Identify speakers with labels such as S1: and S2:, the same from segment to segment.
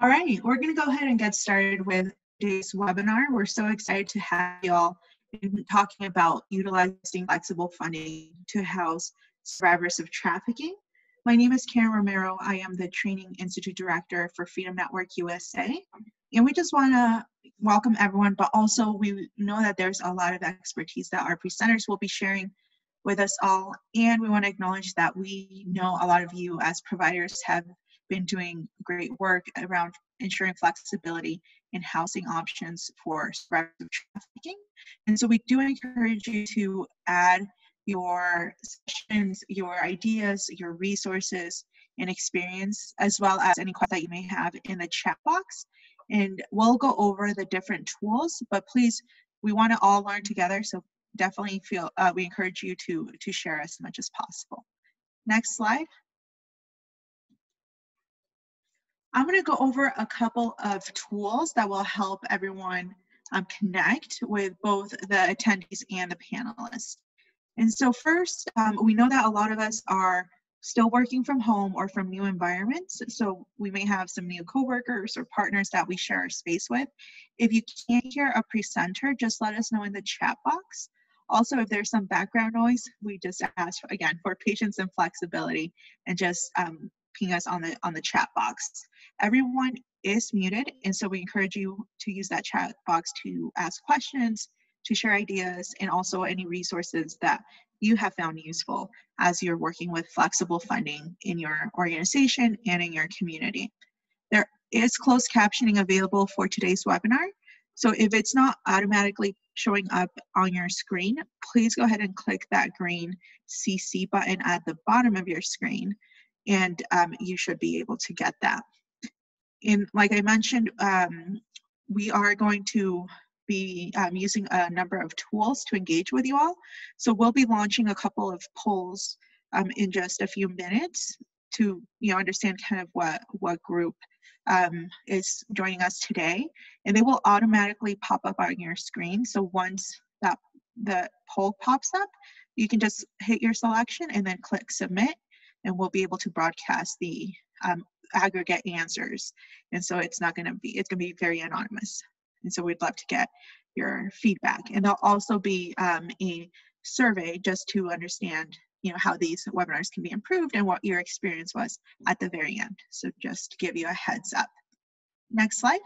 S1: All right, we're going to go ahead and get started with today's webinar. We're so excited to have you all talking about utilizing flexible funding to house survivors of trafficking. My name is Karen Romero. I am the Training Institute Director for Freedom Network USA. And we just want to welcome everyone, but also we know that there's a lot of expertise that our presenters will be sharing with us all. And we want to acknowledge that we know a lot of you as providers have been doing great work around ensuring flexibility in housing options for survivors of trafficking. And so we do encourage you to add your sessions, your ideas, your resources and experience, as well as any questions that you may have in the chat box. And we'll go over the different tools, but please, we want to all learn together. So definitely feel, we encourage you to share as much as possible. Next slide. I'm going to go over a couple of tools that will help everyone connect with both the attendees and the panelists. And so first, we know that a lot of us are still working from home or from new environments. So we may have some new coworkers or partners that we share our space with. If you can't hear a presenter, just let us know in the chat box. Also, if there's some background noise, we just ask, again, for patience and flexibility and just ping us on the chat box. Everyone is muted, and so we encourage you to use that chat box to ask questions, to share ideas, and also any resources that you have found useful as you're working with flexible funding in your organization and in your community. There is closed captioning available for today's webinar. So if it's not automatically showing up on your screen, please go ahead and click that green CC button at the bottom of your screen, and you should be able to get that. And like I mentioned, we are going to be using a number of tools to engage with you all. So we'll be launching a couple of polls in just a few minutes to understand kind of what group is joining us today. And they will automatically pop up on your screen. So once the poll pops up, you can just hit your selection and then click submit, and we'll be able to broadcast the aggregate answers. And so it's going to be very anonymous. And so we'd love to get your feedback. And there'll also be a survey just to understand how these webinars can be improved and what your experience was at the very end. So just to give you a heads up. Next slide.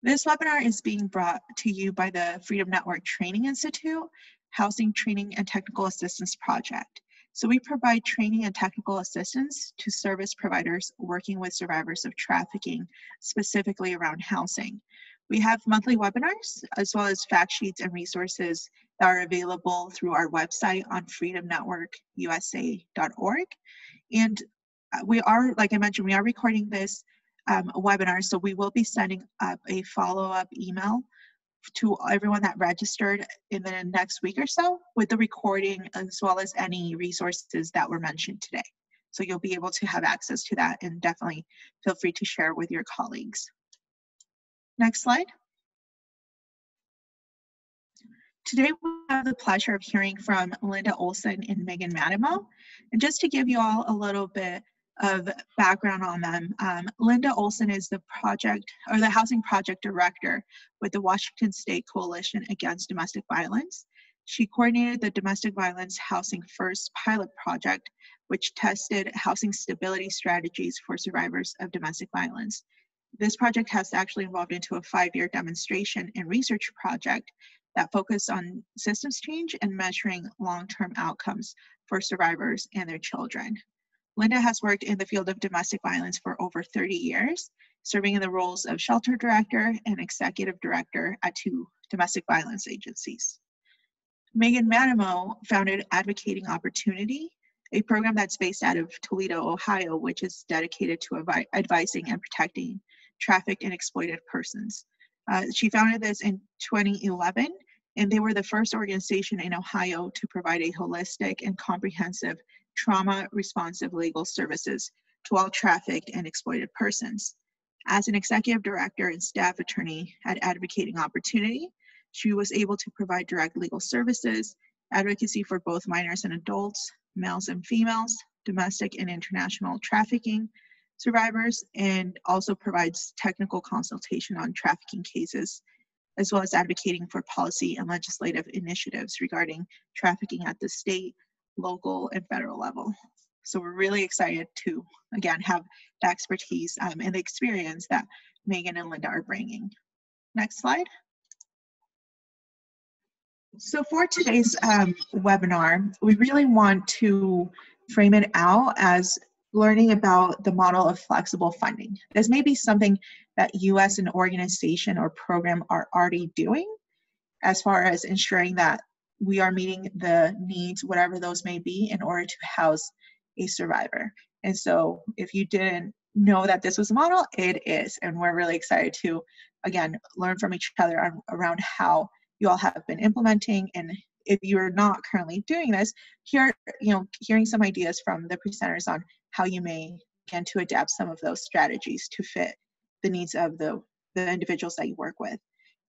S1: This webinar is being brought to you by the Freedom Network Training Institute, Housing Training and Technical Assistance Project. So we provide training and technical assistance to service providers working with survivors of trafficking, specifically around housing. We have monthly webinars, as well as fact sheets and resources that are available through our website on freedomnetworkusa.org. And we are, like I mentioned, we are recording this webinar, so we will be sending up a follow-up email to everyone that registered in the next week or so with the recording, as well as any resources that were mentioned today. So you'll be able to have access to that, and definitely feel free to share with your colleagues. Next slide. Today we have the pleasure of hearing from Linda Olson and Megan Madamo. And just to give you all a little bit of background on them, Linda Olson is the Housing Project Director with the Washington State Coalition Against Domestic Violence. She coordinated the Domestic Violence Housing First pilot project, which tested housing stability strategies for survivors of domestic violence. This project has actually evolved into a 5-year demonstration and research project that focused on systems change and measuring long-term outcomes for survivors and their children. Linda has worked in the field of domestic violence for over 30 years, serving in the roles of shelter director and executive director at 2 domestic violence agencies. Megan Madamo founded Advocating Opportunity, a program that's based out of Toledo, Ohio, which is dedicated to advising and protecting trafficked and exploited persons. She founded this in 2011, and they were the first organization in Ohio to provide a holistic and comprehensive trauma-responsive legal services to all trafficked and exploited persons. As an executive director and staff attorney at Advocating Opportunity, she was able to provide direct legal services, advocacy for both minors and adults, males and females, domestic and international trafficking, survivors, and also provides technical consultation on trafficking cases, as well as advocating for policy and legislative initiatives regarding trafficking at the state, local, and federal level. So we're really excited to, again, have the expertise and the experience that Megan and Linda are bringing. Next slide. So for today's webinar, we really want to frame it out as learning about the model of flexible funding. This may be something that you as an organization or program are already doing as far as ensuring that we are meeting the needs, whatever those may be, in order to house a survivor. And so if you didn't know that this was a model, it is. And we're really excited to, again, learn from each other around how you all have been implementing. And if you're not currently doing this, hearing some ideas from the presenters on how you may begin to adapt some of those strategies to fit the needs of the individuals that you work with.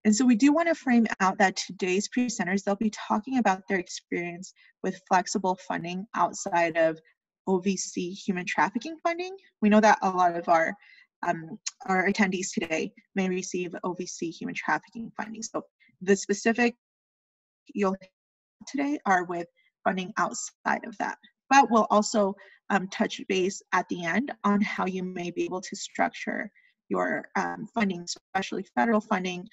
S1: And so we do want to frame out that today's presenters, they'll be talking about their experience with flexible funding outside of OVC human trafficking funding. We know that a lot of our attendees today may receive OVC human trafficking funding. So the specific you'll hear today are with funding outside of that. But we'll also touch base at the end on how you may be able to structure your funding, especially federal funding,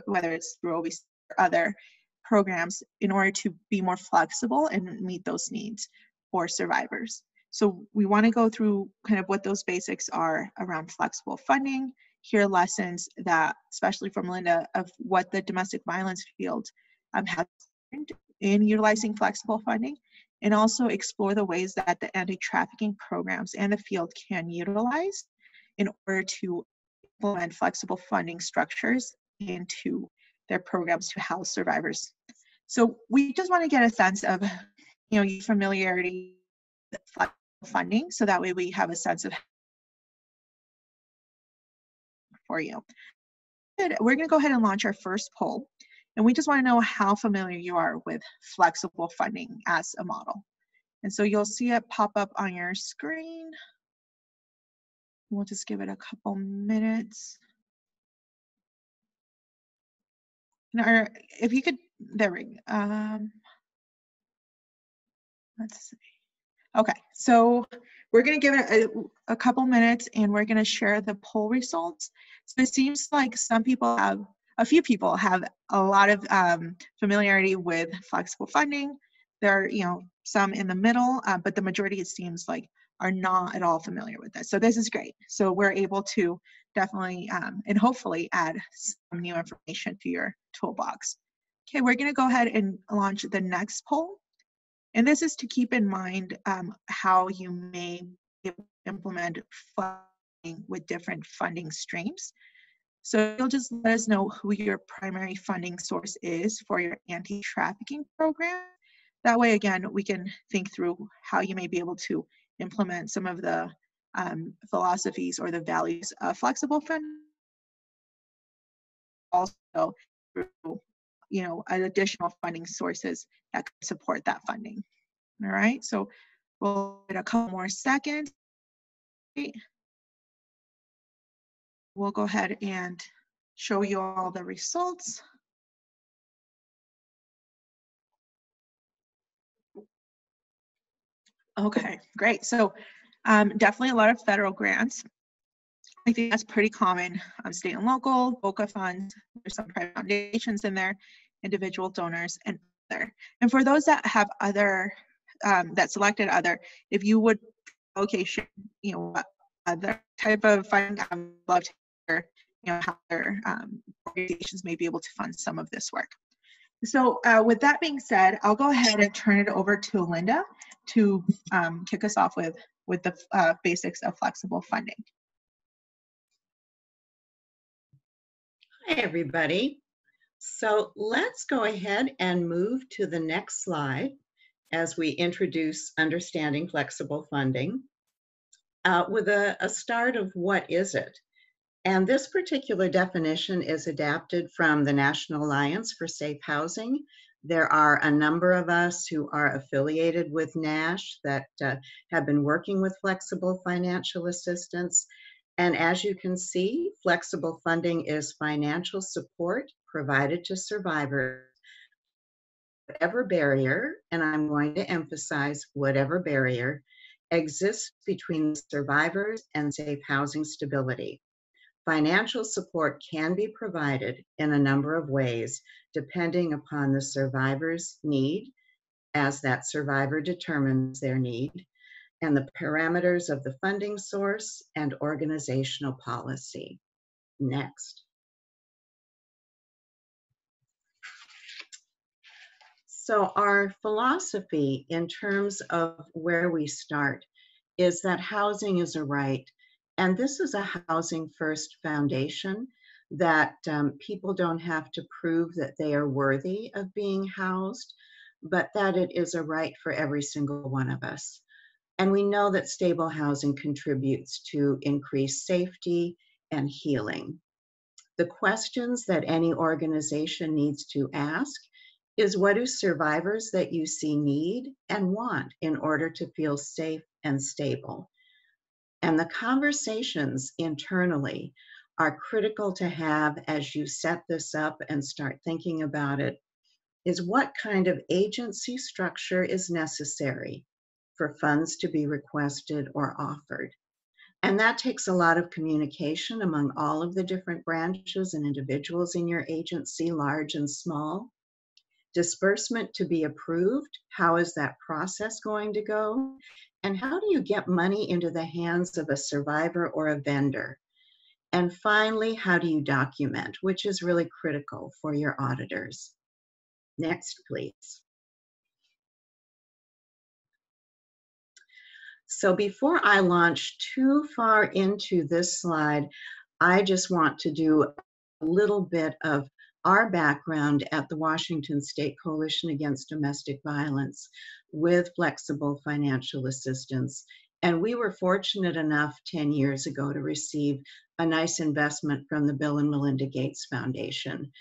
S1: whether it's through OVC or other programs, in order to be more flexible and meet those needs for survivors. So we want to go through kind of what those basics are around flexible funding, hear lessons that, especially from Linda, of what the domestic violence field has learned in utilizing flexible funding, and also explore the ways that the anti-trafficking programs and the field can utilize in order to implement flexible funding structures into their programs to house survivors. So we just want to get a sense of, your familiarity with flexible funding, so that way we have a sense of for you. We're going to go ahead and launch our first poll, and we just want to know how familiar you are with flexible funding as a model. And so you'll see it pop up on your screen. We'll just give it a couple minutes. Or if you could, there we go. Let's see. Okay, so we're going to give it a couple minutes, and we're going to share the poll results. So it seems like a few people have a lot of familiarity with flexible funding. There are, some in the middle, but the majority, it seems like, are not at all familiar with this. So this is great. So we're able to definitely and hopefully add some new information to your toolbox. Okay, we're going to go ahead and launch the next poll. And this is to keep in mind how you may implement funding with different funding streams. So you'll just let us know who your primary funding source is for your anti-trafficking program. That way, again, we can think through how you may be able to implement some of the philosophies or the values of flexible funding. Also through, additional funding sources that can support that funding. All right, so we'll get a couple more seconds. We'll go ahead and show you all the results. Okay, great. So definitely a lot of federal grants. I think that's pretty common. State and local, VOCA funds, there's some private foundations in there, individual donors, and other. And for those that have other, that selected other, if you would location, what other type of funding, I would love to hear, how their organizations may be able to fund some of this work. So with that being said, I'll go ahead and turn it over to Linda to kick us off with the basics of flexible funding.
S2: Hi, everybody. So let's go ahead and move to the next slide as we introduce understanding flexible funding with a start of what is it. And this particular definition is adapted from the National Alliance for Safe Housing. There are a number of us who are affiliated with NASH that have been working with flexible financial assistance. And as you can see, flexible funding is financial support provided to survivors. Whatever barrier, and I'm going to emphasize whatever barrier, exists between survivors and safe housing stability. Financial support can be provided in a number of ways, depending upon the survivor's need, as that survivor determines their need, and the parameters of the funding source and organizational policy. Next. So our philosophy in terms of where we start is that housing is a right. And this is a housing first foundation that people don't have to prove that they are worthy of being housed, but that it is a right for every single one of us. And we know that stable housing contributes to increased safety and healing. The questions that any organization needs to ask is, what do survivors that you see need and want in order to feel safe and stable? And the conversations internally are critical to have as you set this up and start thinking about it, is what kind of agency structure is necessary for funds to be requested or offered. And that takes a lot of communication among all of the different branches and individuals in your agency, large and small. Disbursement to be approved, how is that process going to go? And how do you get money into the hands of a survivor or a vendor? And finally, how do you document, which is really critical for your auditors. Next, please. So before I launch too far into this slide, I just want to do a little bit of our background at the Washington State Coalition Against Domestic Violence with flexible financial assistance. And we were fortunate enough 10 years ago to receive a nice investment from the Bill and Melinda Gates Foundation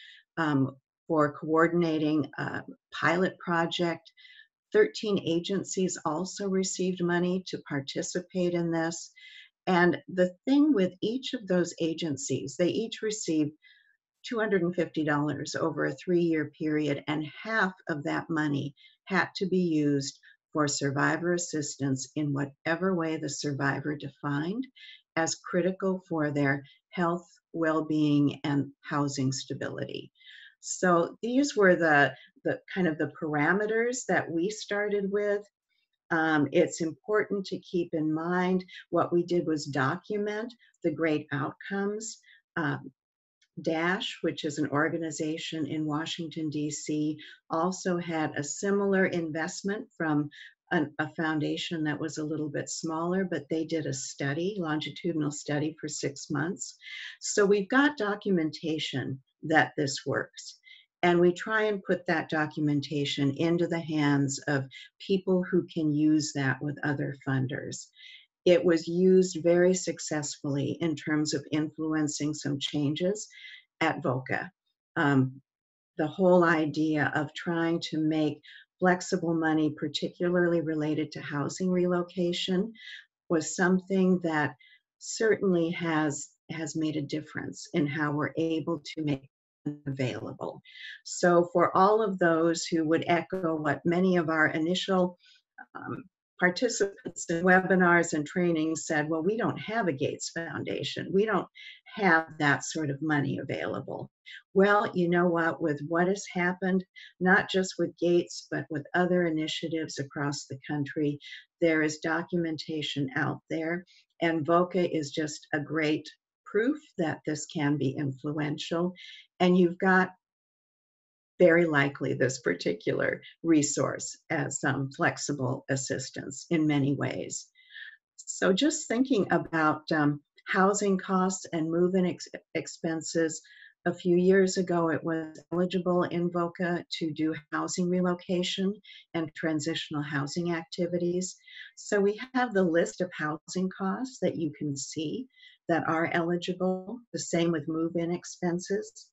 S2: for coordinating a pilot project. 13 agencies also received money to participate in this. And the thing with each of those agencies, they each received $250 over a 3-year period, and half of that money had to be used for survivor assistance in whatever way the survivor defined as critical for their health, well-being, and housing stability. So these were the kind of the parameters that we started with. It's important to keep in mind what we did was document the great outcomes. DASH, which is an organization in Washington, D.C., also had a similar investment from a foundation that was a little bit smaller, but they did a study, longitudinal study for 6 months. So we've got documentation that this works. And we try and put that documentation into the hands of people who can use that with other funders. It was used very successfully in terms of influencing some changes at VOCA. The whole idea of trying to make flexible money, particularly related to housing relocation, was something that certainly has made a difference in how we're able to make it available. So for all of those who would echo what many of our initial participants in webinars and trainings said, well, we don't have a Gates Foundation. We don't have that sort of money available. Well, you know what has happened, not just with Gates, but with other initiatives across the country, there is documentation out there, and VOCA is just a great proof that this can be influential. And you've got very likely this particular resource as some flexible assistance in many ways. So just thinking about housing costs and move-in expenses, a few years ago it was eligible in VOCA to do housing relocation and transitional housing activities. So we have the list of housing costs that you can see that are eligible, the same with move-in expenses.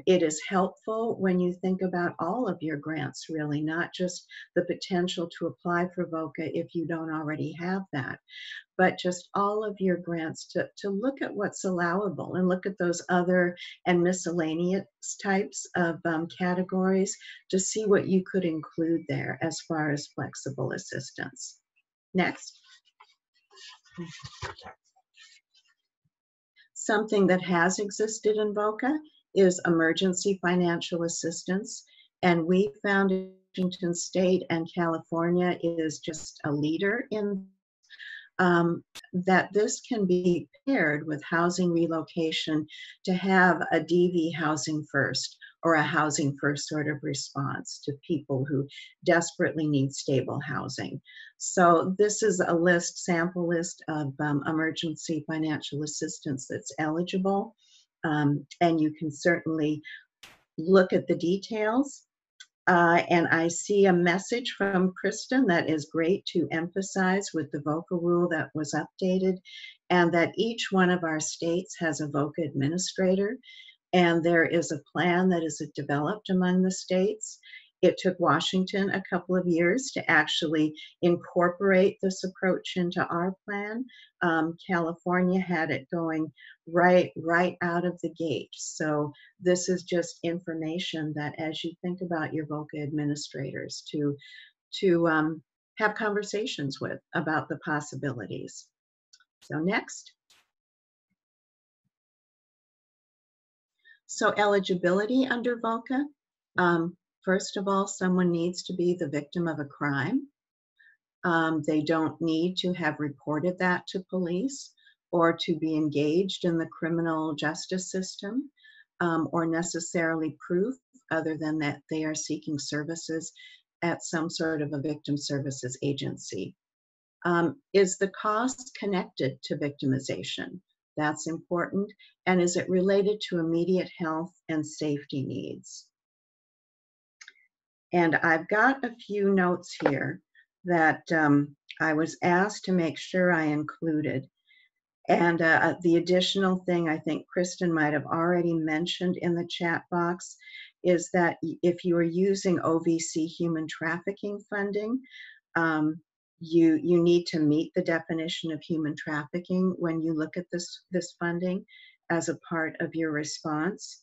S2: It is helpful when you think about all of your grants, really, not just the potential to apply for VOCA if you don't already have that, but just all of your grants to look at what's allowable and look at those other and miscellaneous types of categories to see what you could include there as far as flexible assistance. Next. Something that has existed in VOCA is emergency financial assistance, and we found Washington State and California is just a leader in that this can be paired with housing relocation to have a DV housing first or a housing first sort of response to people who desperately need stable housing. So this is a list, sample list of emergency financial assistance that's eligible. And you can certainly look at the details. And I see a message from Kristen that is great to emphasize with the VOCA rule that was updated, and that each one of our states has a VOCA administrator, and there is a plan that is developed among the states. It took Washington a couple of years to actually incorporate this approach into our plan. California had it going right out of the gate. So this is just information that as you think about your VOCA administrators to have conversations with about the possibilities. So next. So eligibility under VOCA. First of all, someone needs to be the victim of a crime. They don't need to have reported that to police or to be engaged in the criminal justice system or necessarily proof other than that they are seeking services at some sort of a victim services agency. Is the cost connected to victimization? That's important. And is it related to immediate health and safety needs? And I've got a few notes here that I was asked to make sure I included. And the additional thing I think Kristen might have already mentioned in the chat box is that if you are using OVC human trafficking funding, you need to meet the definition of human trafficking when you look at this funding as a part of your response.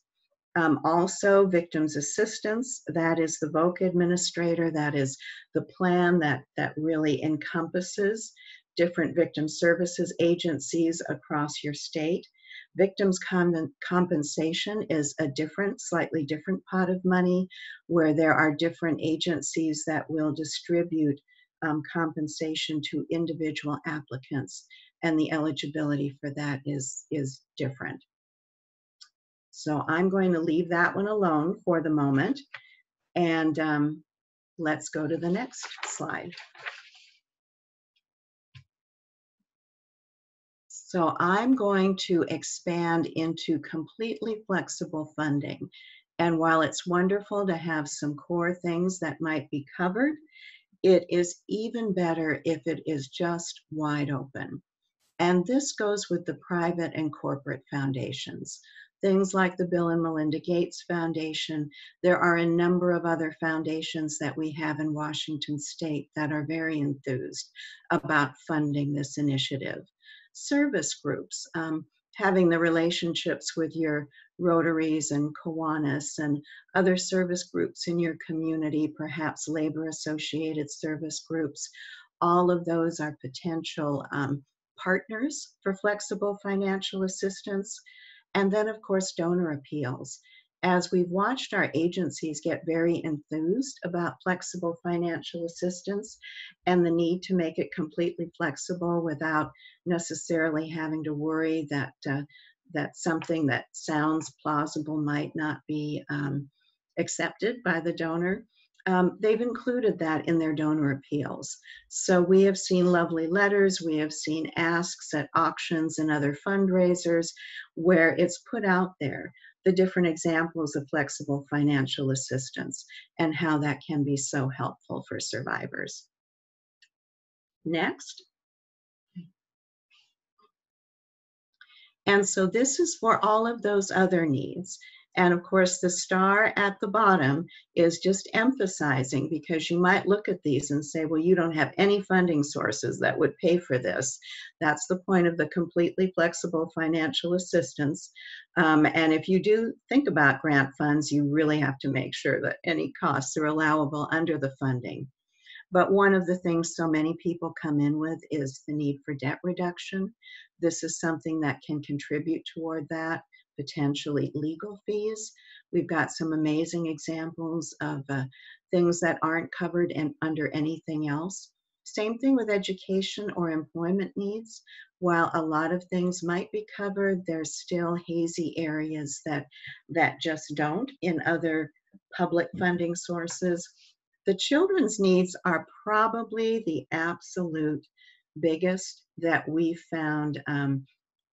S2: Also, victims assistance, that is the VOCA administrator, that is the plan that really encompasses different victim services agencies across your state. Victims compensation is a slightly different pot of money where there are different agencies that will distribute compensation to individual applicants, and the eligibility for that is different. So I'm going to leave that one alone for the moment, and let's go to the next slide. So I'm going to expand into completely flexible funding. And while it's wonderful to have some core things that might be covered, it is even better if it is just wide open. And this goes with the private and corporate foundations. Things like the Bill and Melinda Gates Foundation. There are a number of other foundations that we have in Washington State that are very enthused about funding this initiative. Service groups, having the relationships with your Rotaries and Kiwanis and other service groups in your community, perhaps labor-associated service groups. All of those are potential partners for flexible financial assistance. And then, of course, donor appeals. As we've watched our agencies get very enthused about flexible financial assistance and the need to make it completely flexible without necessarily having to worry that that something that sounds plausible might not be accepted by the donor, they've included that in their donor appeals. So we have seen lovely letters, we have seen asks at auctions and other fundraisers where it's put out there, the different examples of flexible financial assistance and how that can be so helpful for survivors. Next. And so this is for all of those other needs. And of course, the star at the bottom is just emphasizing, because you might look at these and say, well, you don't have any funding sources that would pay for this. That's the point of the completely flexible financial assistance. And if you do think about grant funds, you really have to make sure that any costs are allowable under the funding. But one of the things so many people come in with is the need for debt reduction. This is something that can contribute toward that, potentially legal fees. We've got some amazing examples of things that aren't covered under anything else. Same thing with education or employment needs. While a lot of things might be covered, there's still hazy areas that just don't in other public funding sources. The children's needs are probably the absolute biggest that we found.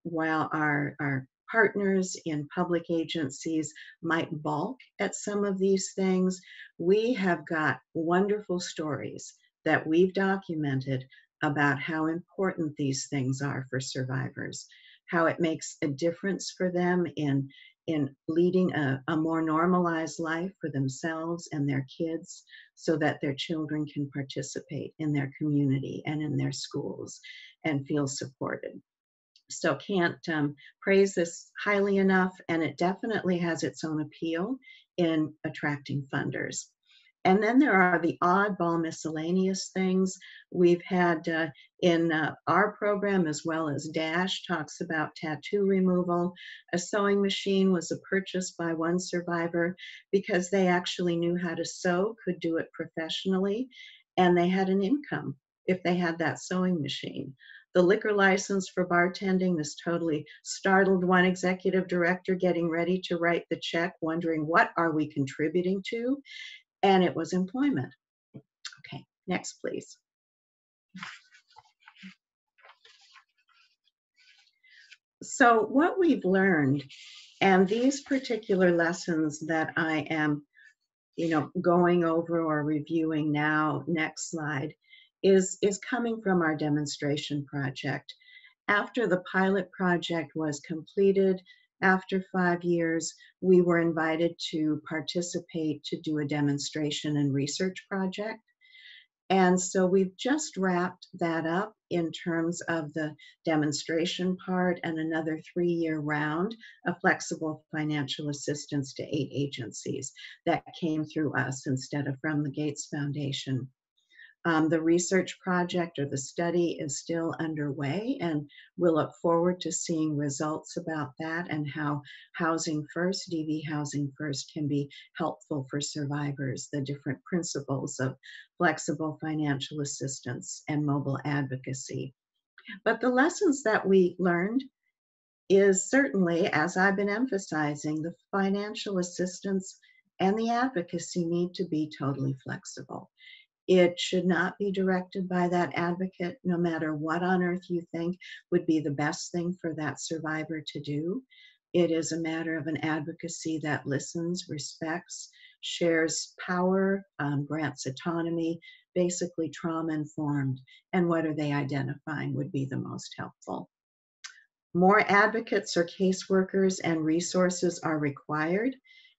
S2: While our partners in public agencies might balk at some of these things, we have got wonderful stories that we've documented about how important these things are for survivors, how it makes a difference for them in leading a more normalized life for themselves and their kids, so that their children can participate in their community and in their schools and feel supported. So can't praise this highly enough, and it definitely has its own appeal in attracting funders. And then there are the oddball miscellaneous things we've had in our program, as well as DASH talks about tattoo removal. A sewing machine was a purchase by one survivor because they actually knew how to sew, could do it professionally, and they had an income if they had that sewing machine. The liquor license for bartending, this totally startled one executive director getting ready to write the check, wondering, what are we contributing to? And it was employment. Okay, next, please. So what we've learned, and these particular lessons that I am, going over or reviewing now, next slide, is coming from our demonstration project. After the pilot project was completed, after 5 years, we were invited to participate to do a demonstration and research project. And so we've just wrapped that up in terms of the demonstration part, and another 3-year round of flexible financial assistance to 8 agencies that came through us instead of from the Gates Foundation. The research project or the study is still underway, and we'll look forward to seeing results about that and how Housing First, DV Housing First, can be helpful for survivors, the different principles of flexible financial assistance and mobile advocacy. But the lessons that we learned is certainly, as I've been emphasizing, the financial assistance and the advocacy need to be totally flexible. It should not be directed by that advocate, no matter what on earth you think would be the best thing for that survivor to do. It is a matter of an advocacy that listens, respects, shares power, grants autonomy, basically trauma-informed, and what are they identifying would be the most helpful. More advocates or caseworkers and resources are required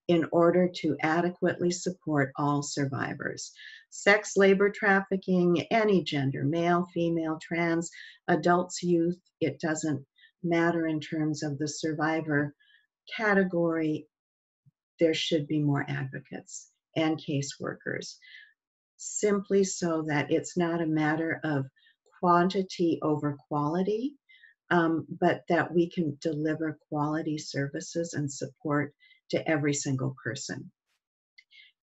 S2: in order to adequately support all survivors. Sex, labor, trafficking, any gender, male, female, trans, adults, youth, it doesn't matter in terms of the survivor category. There should be more advocates and caseworkers, simply so that it's not a matter of quantity over quality, but that we can deliver quality services and support to every single person.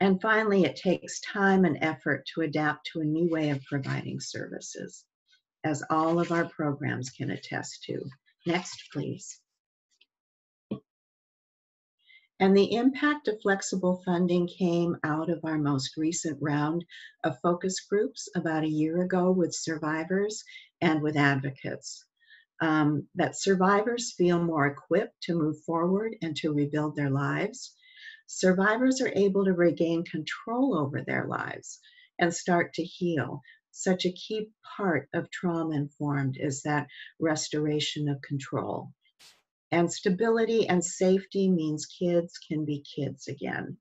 S2: And finally, it takes time and effort to adapt to a new way of providing services, as all of our programs can attest to. Next, please. And the impact of flexible funding came out of our most recent round of focus groups about a year ago with survivors and with advocates. That survivors feel more equipped to move forward and to rebuild their lives. Survivors are able to regain control over their lives and start to heal. Such a key part of trauma-informed is that restoration of control. And stability and safety means kids can be kids again.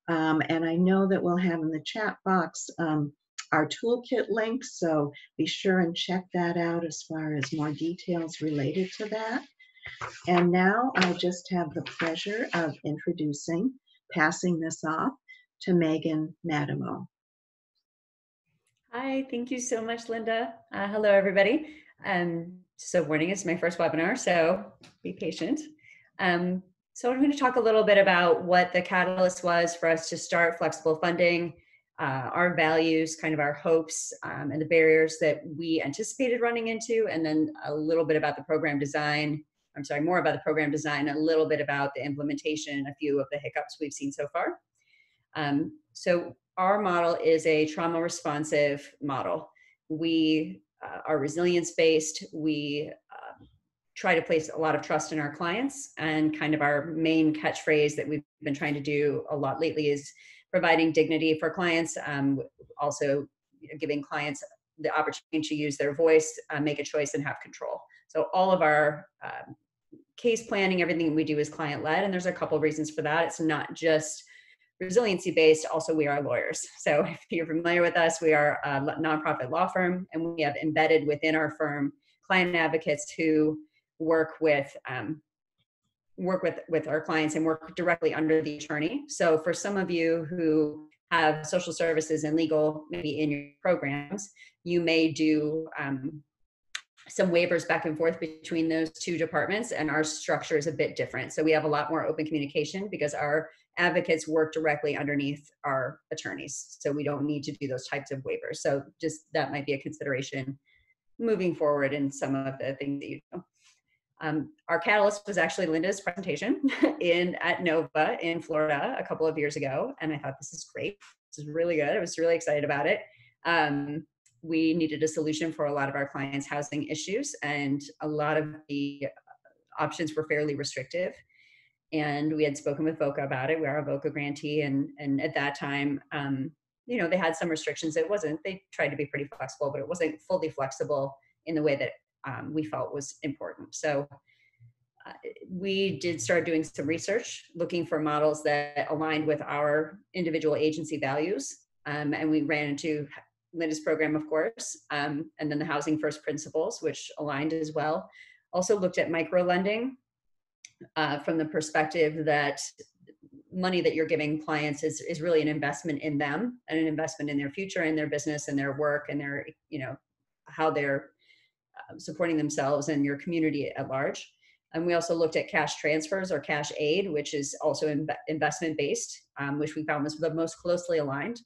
S2: And I know that we'll have in the chat box our toolkit link, so be sure and check that out as far as more details related to that. And now I just have the pleasure of passing this off to Megan Madamo.
S3: Hi, thank you so much, Linda. Hello, everybody. So morning is my first webinar, so be patient. So I'm going to talk a little bit about what the catalyst was for us to start flexible funding, our values, kind of our hopes, and the barriers that we anticipated running into, and then a little bit about the program design. I'm sorry, more about the program design, a little bit about the implementation, a few of the hiccups we've seen so far. So our model is a trauma responsive model. We are resilience based. We try to place a lot of trust in our clients, and kind of our main catchphrase that we've been trying to do a lot lately is providing dignity for clients, also giving clients the opportunity to use their voice, make a choice, and have control. So all of our case planning, everything we do is client led, and there's a couple of reasons for that. It's not just resiliency based, also we are lawyers. So if you're familiar with us, we are a nonprofit law firm, and we have embedded within our firm client advocates who work with our clients and work directly under the attorney. So for some of you who have social services and legal maybe in your programs, you may do some waivers back and forth between those two departments, and our structure is a bit different. So we have a lot more open communication because our advocates work directly underneath our attorneys. So we don't need to do those types of waivers. So just that might be a consideration moving forward in some of the things that you do. Our catalyst was actually Linda's presentation at Nova in Florida a couple of years ago. And I thought, this is great. This is really good. I was really excited about it. We needed a solution for a lot of our clients' housing issues, and a lot of the options were fairly restrictive. And we had spoken with VOCA about it. We are a VOCA grantee, and at that time, they had some restrictions. They tried to be pretty flexible, but it wasn't fully flexible in the way that we felt was important. So we did start doing some research, looking for models that aligned with our individual agency values. And we ran into Linda's program, of course, and then the Housing First Principles, which aligned as well. Also looked at micro-lending from the perspective that money that you're giving clients is really an investment in them, and an investment in their future and their business and their work and their, how they're supporting themselves and your community at large. And we also looked at cash transfers or cash aid, which is also investment based, which we found was the most closely aligned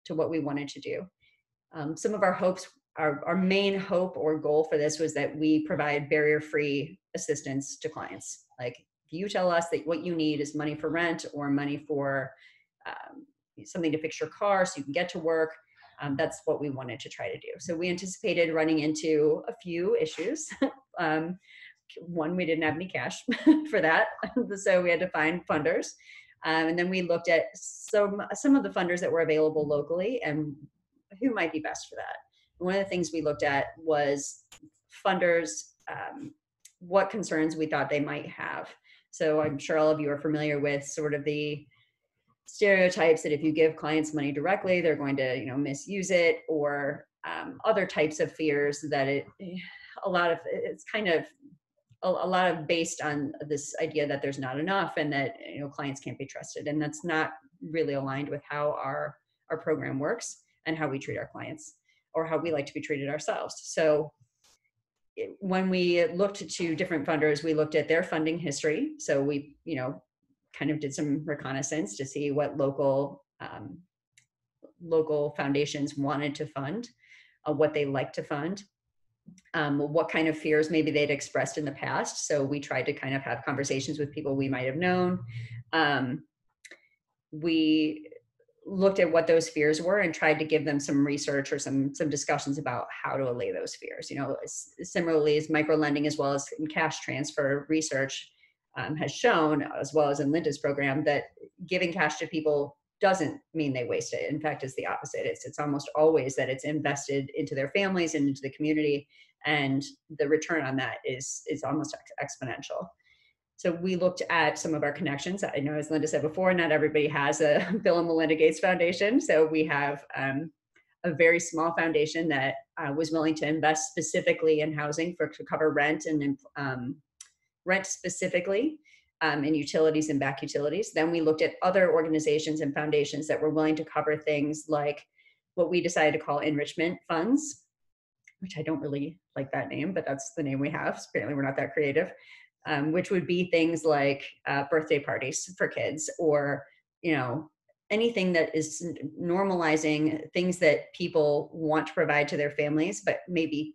S3: to what we wanted to do. Some of our hopes, our main hope or goal for this was that we provide barrier-free assistance to clients. Like, if you tell us that what you need is money for rent or money for something to fix your car so you can get to work, that's what we wanted to try to do. So we anticipated running into a few issues. One, we didn't have any cash for that, so we had to find funders. And then we looked at some of the funders that were available locally and who might be best for that. One of the things we looked at was funders, what concerns we thought they might have. So I'm sure all of you are familiar with sort of the stereotypes that if you give clients money directly, they're going to, misuse it, or other types of fears that it's kind of a lot of based on this idea that there's not enough and that clients can't be trusted, and that's not really aligned with how our program works and how we treat our clients, or how we like to be treated ourselves. So when we looked to different funders, we looked at their funding history. So we kind of did some reconnaissance to see what local foundations wanted to fund, what they like to fund, what kind of fears maybe they'd expressed in the past. So we tried to kind of have conversations with people we might have known. We looked at what those fears were and tried to give them some research or some discussions about how to allay those fears. Similarly as micro-lending as well as in cash transfer research has shown, as well as in Linda's program, that giving cash to people doesn't mean they waste it. In fact, it's the opposite. It's almost always that it's invested into their families and into the community, and the return on that is almost exponential. So we looked at some of our connections. I know, as Linda said before, not everybody has a Bill and Melinda Gates Foundation. So we have a very small foundation that was willing to invest specifically in housing to cover rent and rent specifically, and utilities and back utilities. Then we looked at other organizations and foundations that were willing to cover things like what we decided to call enrichment funds, which I don't really like that name, but that's the name we have. Apparently we're not that creative, which would be things like birthday parties for kids, or, anything that is normalizing things that people want to provide to their families, but maybe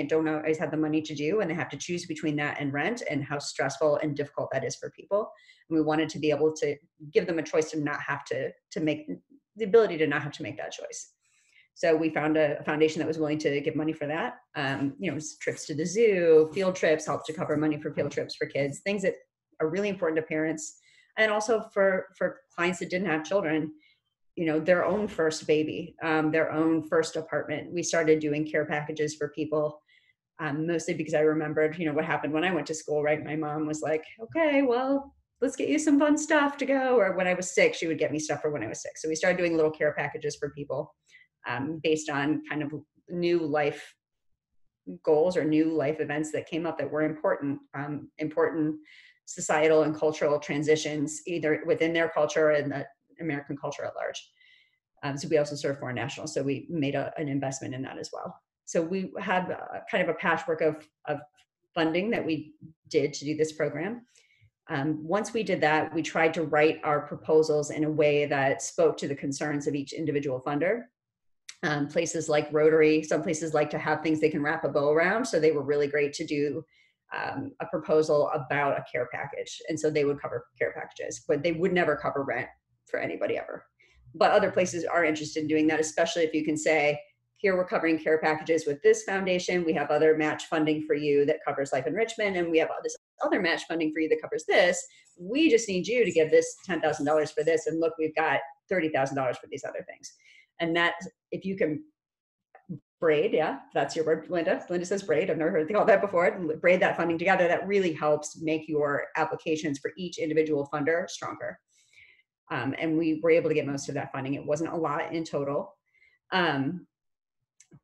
S3: don't always have the money to do, and they have to choose between that and rent, and how stressful and difficult that is for people. And we wanted to be able to give them a choice to not have to make the ability to not have to make that choice. So we found a foundation that was willing to give money for that. Trips to the zoo, field trips, help to cover money for field trips for kids, things that are really important to parents. And also for clients that didn't have children, their own first baby, their own first apartment. We started doing care packages for people, mostly because I remembered, what happened when I went to school, right? My mom was like, okay, well, let's get you some fun stuff to go. Or when I was sick, she would get me stuff for when I was sick. So we started doing little care packages for people based on kind of new life goals or new life events that came up that were important societal and cultural transitions, either within their culture and the American culture at large. So we also serve foreign nationals. So we made an investment in that as well. So we had kind of a patchwork of funding that we did to do this program. Once we did that, we tried to write our proposals in a way that spoke to the concerns of each individual funder. Places like Rotary, some places like to have things they can wrap a bow around. So they were really great to do a proposal about a care package. And so they would cover care packages, but they would never cover rent for anybody ever. But other places are interested in doing that, especially if you can say, here we're covering care packages with this foundation. We have other match funding for you that covers life enrichment. And we have this other match funding for you that covers this. We just need you to give this $10,000 for this. And look, we've got $30,000 for these other things. And that, if you can braid, yeah, that's your word, Linda. Linda says braid. I've never heard called that before. Braid that funding together. That really helps make your applications for each individual funder stronger. And we were able to get most of that funding. It wasn't a lot in total.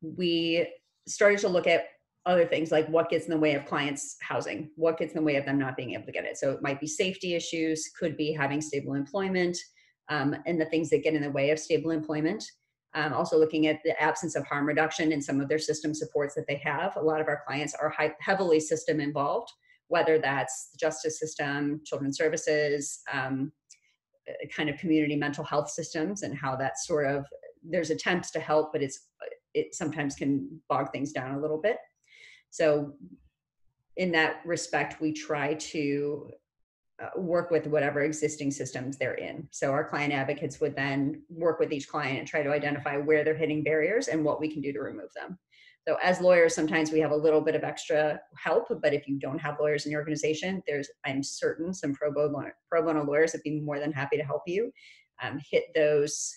S3: We started to look at other things like what gets in the way of clients' housing, what gets in the way of them not being able to get it. So it might be safety issues, could be having stable employment, and the things that get in the way of stable employment. Also looking at the absence of harm reduction in some of their system supports that they have. A lot of our clients are heavily system involved, whether that's the justice system, children's services, kind of community mental health systems, and how that sort of, there's attempts to help, but it sometimes can bog things down a little bit. So in that respect, we try to work with whatever existing systems they're in. So our client advocates would then work with each client and try to identify where they're hitting barriers and what we can do to remove them. So as lawyers, sometimes we have a little bit of extra help, but if you don't have lawyers in your organization, I'm certain some pro bono lawyers would be more than happy to help you hit those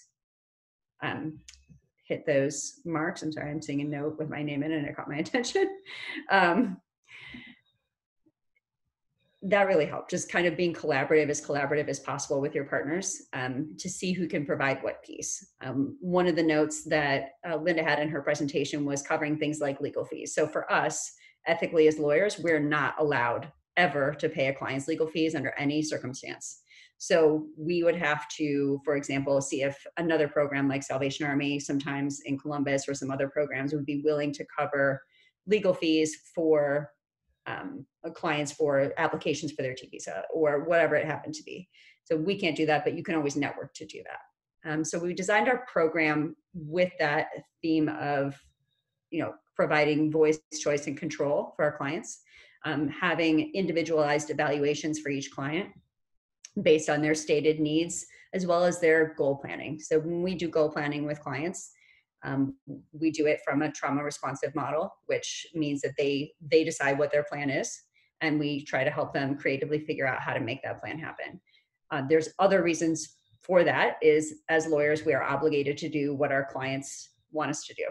S3: marks. I'm sorry, I'm seeing a note with my name in it and it caught my attention. That really helped, just kind of being collaborative as possible with your partners to see who can provide what piece. One of the notes that Linda had in her presentation was covering things like legal fees. So for us, ethically as lawyers, we're not allowed ever to pay a client's legal fees under any circumstance. So we would have to, for example, see if another program like Salvation Army, sometimes in Columbus, or some other programs would be willing to cover legal fees for clients for applications for their T visa or whatever it happened to be. So we can't do that, but you can always network to do that. So we designed our program with that theme of, providing voice, choice, and control for our clients, having individualized evaluations for each client based on their stated needs, as well as their goal planning. So when we do goal planning with clients, we do it from a trauma responsive model, which means that they decide what their plan is, and we try to help them creatively figure out how to make that plan happen. There's other reasons for that. Is as lawyers, we are obligated to do what our clients want us to do,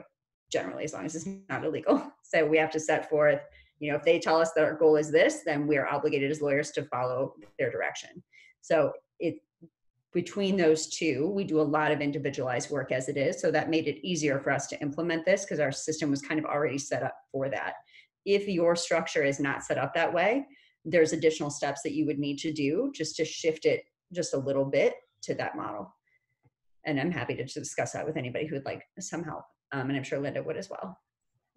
S3: generally, as long as it's not illegal. So we have to set forth You know, if they tell us that our goal is this, then we are obligated as lawyers to follow their direction. So between those two, we do a lot of individualized work as it is. So that made it easier for us to implement this because our system was kind of already set up for that. If your structure is not set up that way, there's additional steps that you would need to do just to shift it just a little bit to that model. And I'm happy to discuss that with anybody who would like some help. And I'm sure Linda would as well.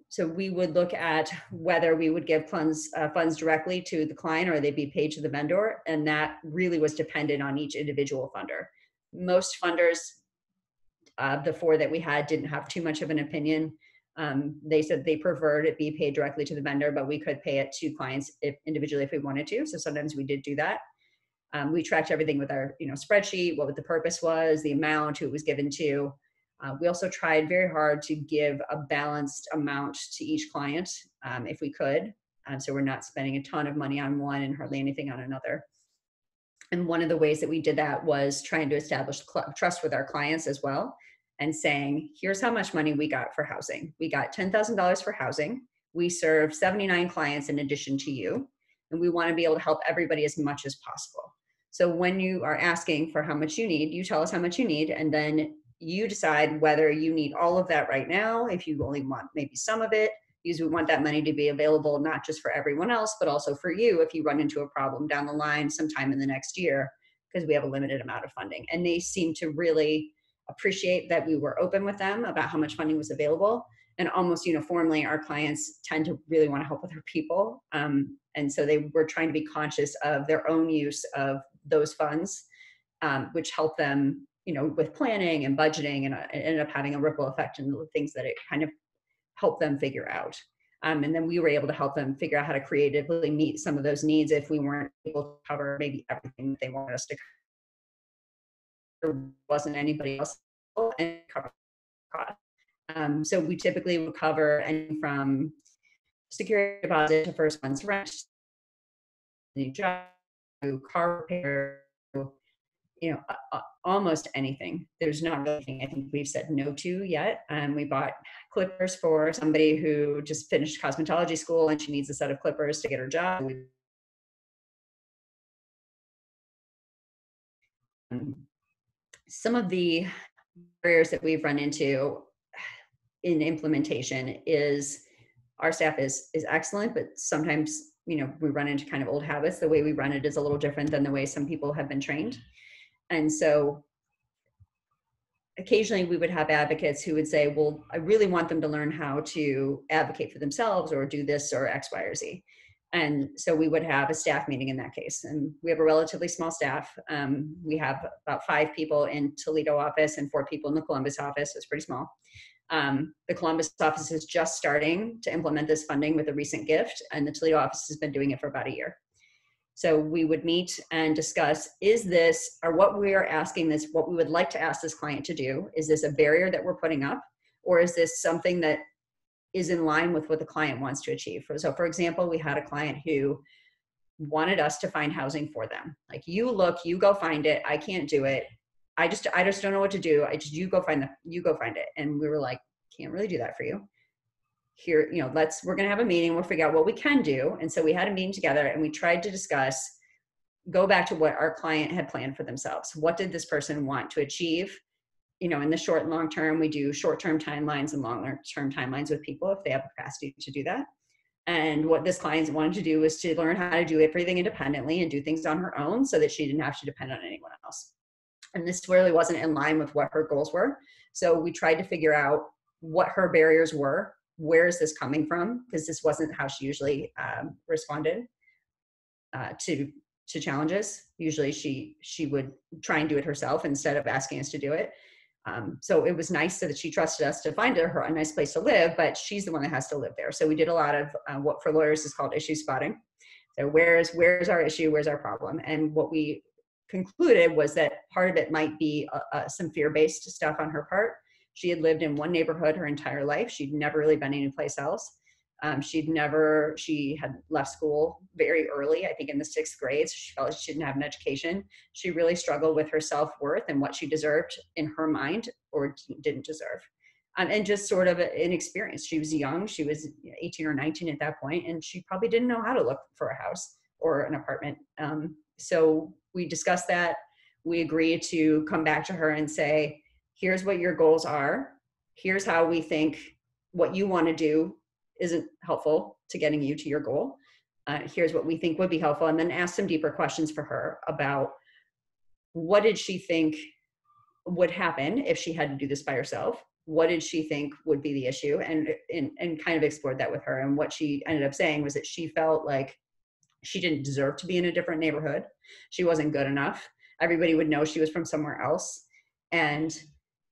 S3: So we would look at whether we would give funds directly to the client or they'd be paid to the vendor. And that really was dependent on each individual funder. Most funders, the 4 that we had, didn't have too much of an opinion. They said they preferred it be paid directly to the vendor, but we could pay it to clients individually if we wanted to. So sometimes we did do that. We tracked everything with our spreadsheet, what the purpose was, the amount, who it was given to. We also tried very hard to give a balanced amount to each client if we could. So we're not spending a ton of money on one and hardly anything on another. And one of the ways that we did that was trying to establish trust with our clients as well and saying, here's how much money we got for housing. We got $10,000 for housing. We serve 79 clients in addition to you. And we want to be able to help everybody as much as possible. So when you are asking for how much you need, you tell us how much you need, and then you decide whether you need all of that right now, if you only want maybe some of it, because we want that money to be available not just for everyone else, but also for you if you run into a problem down the line sometime in the next year, because we have a limited amount of funding. And they seem to really appreciate that we were open with them about how much funding was available. And almost uniformly, our clients tend to really want to help with their people. And so they were trying to be conscious of their own use of those funds, which helped them with planning and budgeting, and it ended up having a ripple effect in the things that it kind of helped them figure out. And then we were able to help them figure out how to creatively meet some of those needs if we weren't able to cover maybe everything that they wanted us to cover. There wasn't anybody else and cover costs. So we typically would cover anything from security deposit to first month's rent, new job, car repair, almost anything. There's not really anything I think we've said no to yet. We bought clippers for somebody who just finished cosmetology school and she needs a set of clippers to get her job. Some of the barriers that we've run into in implementation is our staff is excellent, but sometimes we run into kind of old habits. The way we run it is a little different than the way some people have been trained. And so occasionally we would have advocates who would say, well, I really want them to learn how to advocate for themselves or do this or X, Y, or Z. And so we would have a staff meeting in that case. And we have a relatively small staff. We have about 5 people in Toledo office and 4 people in the Columbus office. So it's pretty small. The Columbus office is just starting to implement this funding with a recent gift, and the Toledo office has been doing it for about a year. So we would meet and discuss, is this, or what we are asking this, what we would like to ask this client to do, is this a barrier that we're putting up, or is this something that is in line with what the client wants to achieve? So for example, we had a client who wanted us to find housing for them. Like, you look, you go find it. I can't do it. I just don't know what to do. You go find it. And we were like, can't really do that for you. Here, we're going to have a meeting. We'll figure out what we can do. And so we had a meeting together and we tried to discuss, go back to what our client had planned for themselves. What did this person want to achieve? In the short and long term, we do short-term timelines and long-term timelines with people if they have capacity to do that. And what this client wanted to do was to learn how to do everything independently and do things on her own so that she didn't have to depend on anyone else. And this really wasn't in line with what her goals were. So we tried to figure out what her barriers were. Where is this coming from? Because this wasn't how she usually responded to challenges. Usually she would try and do it herself instead of asking us to do it. So it was nice so that she trusted us to find her a nice place to live, but she's the one that has to live there. So we did a lot of what for lawyers is called issue spotting. So where's our issue? Where's our problem? And what we concluded was that part of it might be some fear-based stuff on her part. She had lived in one neighborhood her entire life. She'd never really been anyplace else. She had left school very early, I think in the 6th grade. So she felt like she didn't have an education. She really struggled with her self-worth and what she deserved in her mind or didn't deserve. and just sort of inexperienced. She was young. She was 18 or 19 at that point, and she probably didn't know how to look for a house or an apartment. So we discussed that. We agreed to come back to her and say, here's what your goals are. Here's how we think what you want to do isn't helpful to getting you to your goal. Here's what we think would be helpful. And then ask some deeper questions for her about what did she think would happen if she had to do this by herself? What did she think would be the issue? And kind of explored that with her. And what she ended up saying was that she felt like she didn't deserve to be in a different neighborhood. She wasn't good enough. Everybody would know she was from somewhere else. And,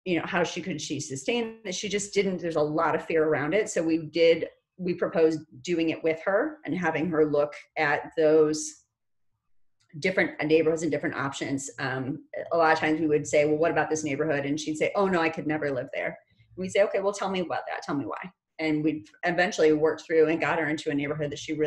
S3: you know, how could she sustain it? She just didn't, there's a lot of fear around it. So we proposed doing it with her and having her look at those different neighborhoods and different options. A lot of times we would say, well, what about this neighborhood? And she'd say, oh no, I could never live there. And we'd say, okay, well, tell me about that. Tell me why. And we eventually worked through and got her into a neighborhood that she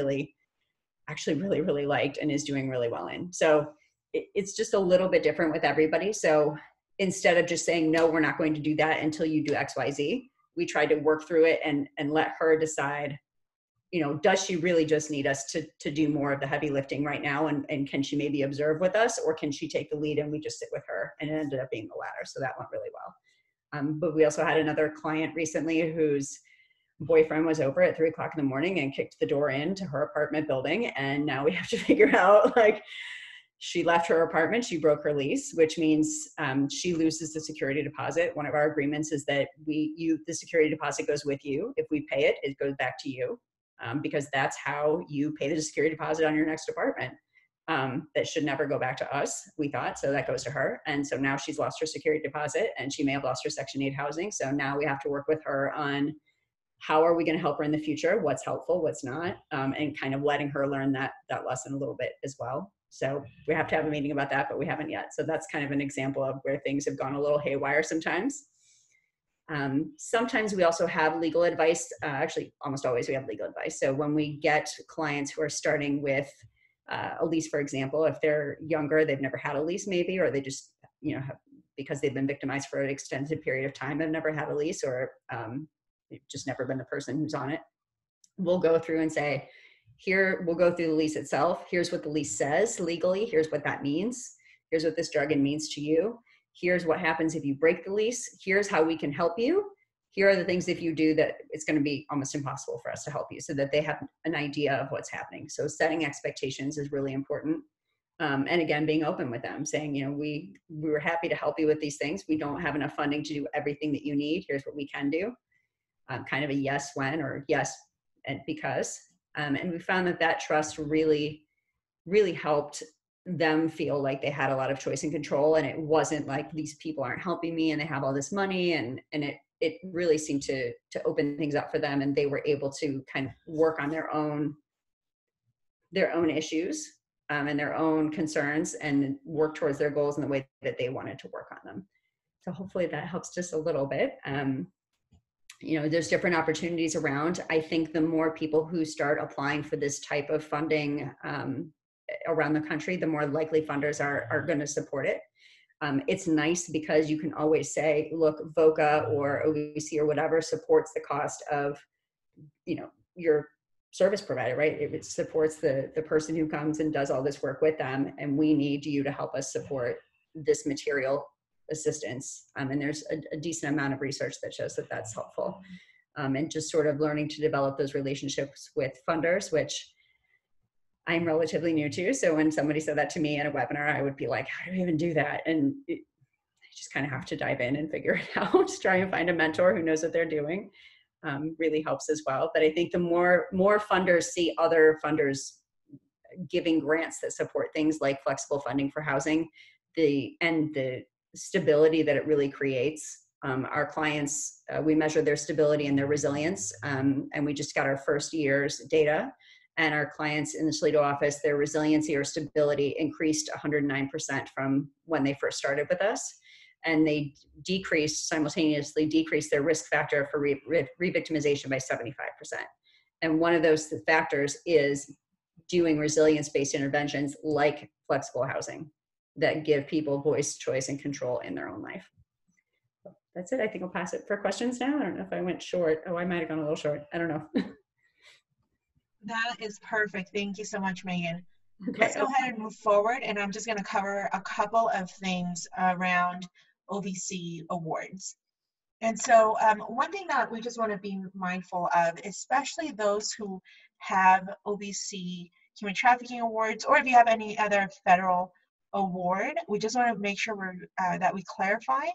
S3: actually really liked and is doing really well in. So it's just a little bit different with everybody. So instead of just saying, no, we're not going to do that until you do X, Y, Z, we tried to work through it and let her decide, you know, does she really just need us to do more of the heavy lifting right now? And can she maybe observe with us, or can she take the lead and we just sit with her? And it ended up being the latter. So that went really well. But we also had another client recently whose boyfriend was over at 3 o'clock in the morning and kicked the door into her apartment building. And now we have to figure out, like, she left her apartment, she broke her lease, which means she loses the security deposit. One of our agreements is that the security deposit goes with you. If we pay it, it goes back to you, because that's how you pay the security deposit on your next apartment. That should never go back to us, we thought. So that goes to her. And so now she's lost her security deposit and she may have lost her Section 8 housing. So now we have to work with her on how are we going to help her in the future? What's helpful, what's not, and kind of letting her learn that lesson a little bit as well. So we have to have a meeting about that, but we haven't yet. So that's kind of an example of where things have gone a little haywire sometimes. Sometimes we also have legal advice. Actually, almost always we have legal advice. So when we get clients who are starting with a lease, for example, if they're younger, they've never had a lease maybe, or they just, you know, because they've been victimized for an extended period of time, have never had a lease, or they've just never been the person who's on it. We'll go through and say, here, we'll go through the lease itself. Here's what the lease says legally. Here's what that means. Here's what this jargon means to you. Here's what happens if you break the lease. Here's how we can help you. Here are the things if you do that it's going to be almost impossible for us to help you, so that they have an idea of what's happening. So setting expectations is really important. And again, being open with them, saying, you know, we were happy to help you with these things. We don't have enough funding to do everything that you need. Here's what we can do. Kind of a yes when, or yes and because. And we found that that really helped them feel like they had a lot of choice and control. And it wasn't like, these people aren't helping me and they have all this money. And it really seemed to open things up for them. And they were able to kind of work on their own issues and their own concerns and work towards their goals in the way that they wanted to work on them. So hopefully that helps just a little bit. You know, there's different opportunities around. I think the more people who start applying for this type of funding around the country, the more likely funders are going to support it. It's nice because you can always say, look, VOCA or OVC or whatever supports the cost of, you know, your service provider, right? It supports the person who comes and does all this work with them. And we need you to help us support this material assistance. And there's a decent amount of research that shows that that's helpful. And just sort of learning to develop those relationships with funders, which I'm relatively new to. So when somebody said that to me in a webinar, I would be like, how do we even do that? And I just kind of have to dive in and figure it out, try and find a mentor who knows what they're doing. Really helps as well. But I think the more funders see other funders giving grants that support things like flexible funding for housing, the stability that it really creates. Our clients, we measure their stability and their resilience, and we just got our first year's data. And our clients in the Toledo office, their resiliency or stability increased 109% from when they first started with us. And they simultaneously decreased their risk factor for re-victimization by 75%. And one of those factors is doing resilience-based interventions like flexible housing that give people voice, choice, and control in their own life. that's it. I think I'll pass it for questions now. I don't know if I went short. Oh, I might have gone a little short. I don't know.
S1: That is perfect. Thank you so much, Megan.
S3: Okay.
S1: Let's go ahead and move forward, and I'm just going to cover a couple of things around OVC awards. And so one thing that we just want to be mindful of, especially those who have OVC human trafficking awards, or if you have any other federal award, we just want to make sure that we clarify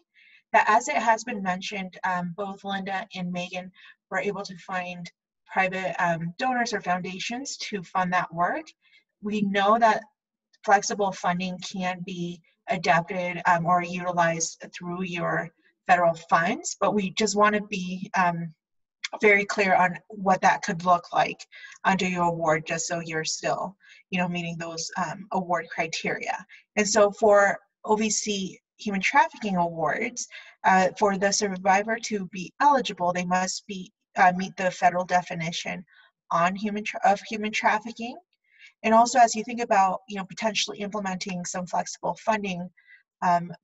S1: that, as it has been mentioned, both Linda and Megan were able to find private donors or foundations to fund that work. We know that flexible funding can be adapted or utilized through your federal funds, but we just want to be very clear on what that could look like under your award, just so you're still, meeting those award criteria. And so for OVC human trafficking awards, for the survivor to be eligible, they must be meet the federal definition on human trafficking. And also, as you think about, potentially implementing some flexible funding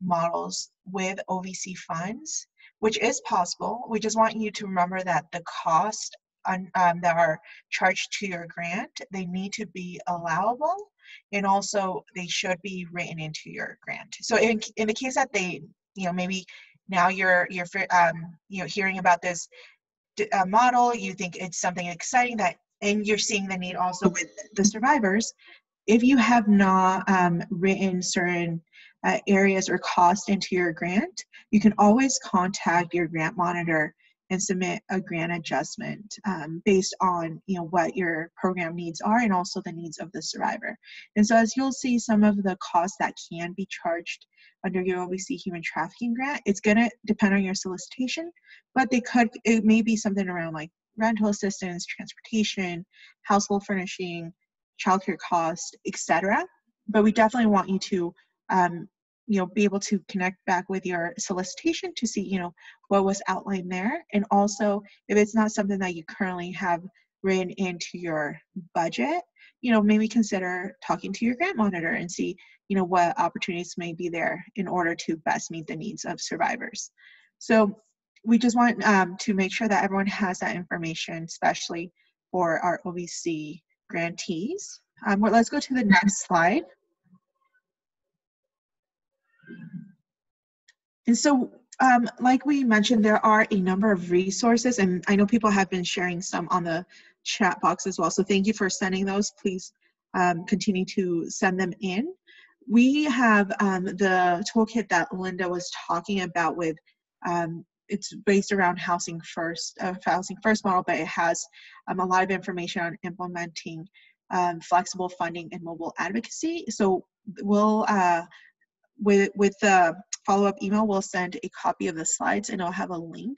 S1: models with OVC funds, which is possible, we just want you to remember that the costs that are charged to your grant, they need to be allowable, and also they should be written into your grant. So in the case that they, maybe now you're hearing about this model, you think it's something exciting, and you're seeing the need also with the survivors. If you have not written certain areas or cost into your grant, you can always contact your grant monitor and submit a grant adjustment based on what your program needs are, and also the needs of the survivor. And so, as you'll see, some of the costs that can be charged under your OVC human trafficking grant, it's going to depend on your solicitation, but it may be something around like rental assistance, transportation, household furnishing, childcare costs, etc. But we definitely want you to be able to connect back with your solicitation to see what was outlined there. And also, if it's not something that you currently have written into your budget, maybe consider talking to your grant monitor and see what opportunities may be there in order to best meet the needs of survivors. So we just want to make sure that everyone has that information, especially for our OVC grantees. Let's go to the next slide. And so, like we mentioned, there are a number of resources, and I know people have been sharing some on the chat box as well. So thank you for sending those. Please continue to send them in. We have the toolkit that Linda was talking about with, it's based around housing first model, but it has a lot of information on implementing flexible funding and mobile advocacy. So we'll, with the follow-up email, we'll send a copy of the slides, and it'll have a link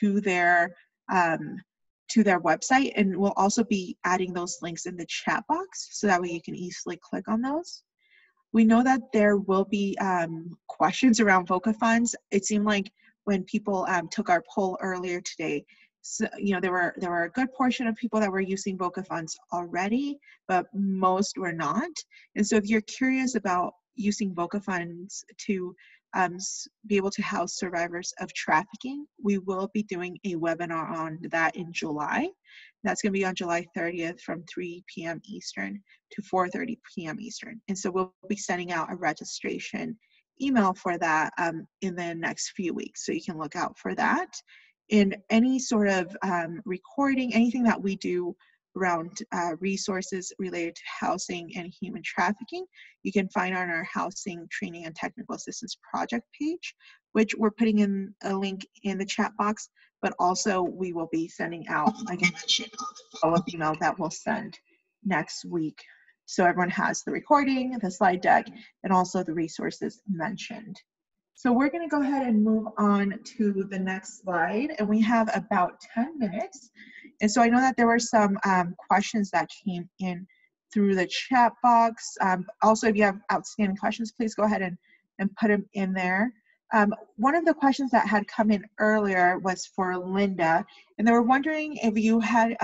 S1: to their website, and we'll also be adding those links in the chat box, so that way you can easily click on those. We know that there will be questions around VOCA funds. It seemed like when people took our poll earlier today, so, there were a good portion of people that were using VOCA funds already, but most were not. And so if you're curious about using VOCA funds to be able to house survivors of trafficking, we will be doing a webinar on that in July. That's going to be on July 30th from 3 p.m. Eastern to 4:30 p.m. Eastern. And so we'll be sending out a registration email for that in the next few weeks. So you can look out for that. In any sort of recording, anything that we do around resources related to housing and human trafficking, you can find on our Housing Training and Technical Assistance Project page, which we're putting in a link in the chat box, but also we will be sending out, like I mentioned, a follow-up email that we'll send next week. So everyone has the recording, the slide deck, and also the resources mentioned. So we're going to go ahead and move on to the next slide, and we have about 10 minutes. And so I know that there were some questions that came in through the chat box. Also, if you have outstanding questions, please go ahead and put them in there. One of the questions that had come in earlier was for Linda, and they were wondering if you had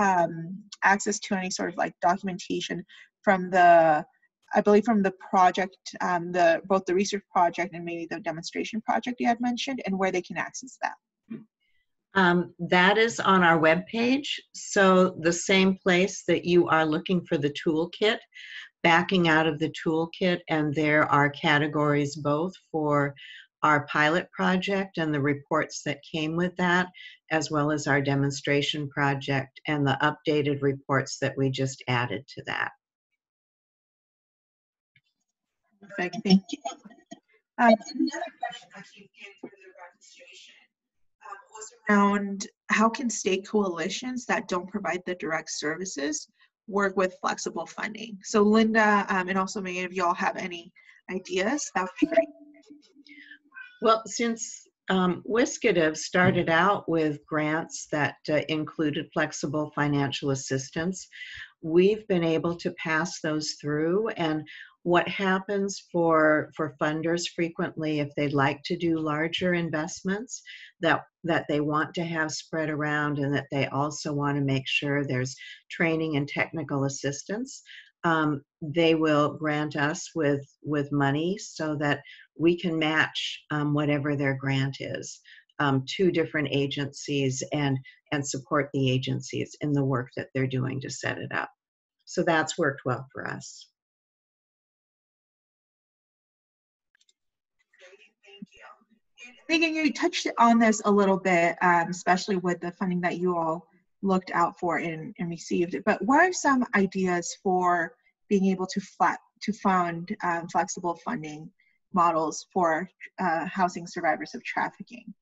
S1: access to any sort of like documentation from the I believe from the project, both the research project and maybe the demonstration project you had mentioned, and where they can access that.
S2: That is on our webpage. So the same place that you are looking for the toolkit, backing out of the toolkit, and there are categories both for our pilot project and the reports that came with that, as well as our demonstration project and the updated reports that we just added to that.
S1: Perfect, thank you. Another question that came in through the registration was around how can state coalitions that don't provide the direct services work with flexible funding? So Linda, and also many of y'all have any ideas, that would be great.
S2: Well, since WSCDF started out with grants that included flexible financial assistance, we've been able to pass those through. And what happens for funders frequently, if they'd like to do larger investments that they want to have spread around, and that they also want to make sure there's training and technical assistance, they will grant us with money so that we can match whatever their grant is to different agencies and support the agencies in the work that they're doing to set it up. So that's worked well for us.
S1: Thank you. And Megan, you touched on this a little bit, especially with the funding that you all looked out for and received. But what are some ideas for being able to fund flexible funding models for housing survivors of trafficking?